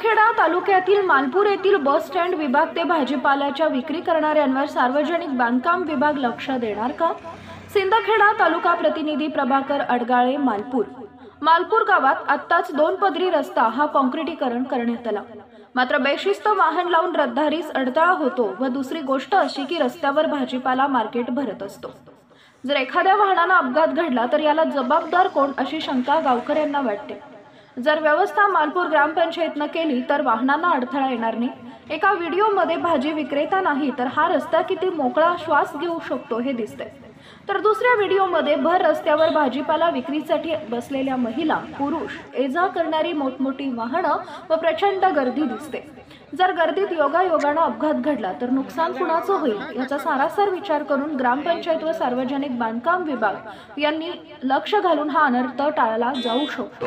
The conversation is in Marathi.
सिंदखेडा तालुक्यातील मालपूर येथील बस स्टँड विभाग ते भाजीपाल्याच्या विक्री करणाऱ्यांवर सार्वजनिक बांधकाम विभाग लक्ष देणार का? सिंदखेडा तालुका प्रतिनिधी प्रभाकर अडगाळे मालपूर गावात आत्ताच 2 पदरी रस्ता हा काँक्रिटीकरण करण्यात आला। मात्र बेशिस्त वाहन लावून रहदारीस अडथळा होतो व दुसरी गोष्ट अशी की रस्त्यावर भाजीपाला मार्केट भरत असतो। जर एखाद्या वाहनाला अपघात घडला तर याला जबाबदार कोण अशी शंका गावकऱ्यांना वाटते। जर व्यवस्था मालपूर ग्रामपंचायतने केली तर वाहनांना अडथळा येणार नाही। एका व्हिडिओमध्ये भाजी विक्रेता नाही तर हा रस्ता किती मोकळा श्वास घेऊ शकतो हे दिसते। तर दुसऱ्या व्हिडिओमध्ये भर रस्त्यावर भाजीपाला विक्रीसाठी बसलेल्या महिला, पुरुष, ये-जा करणारी मोठमोठी वाहनं व प्रचंड गर्दी दिसते। जर गर्दीत योगायोगाने अपघात घडला तर नुकसान कुणाचं होईल याचा सारासार विचार करून ग्रामपंचायत व सार्वजनिक बांधकाम विभाग यांनी लक्ष घालून हा अनर्थ टाळला जाऊ शकतो।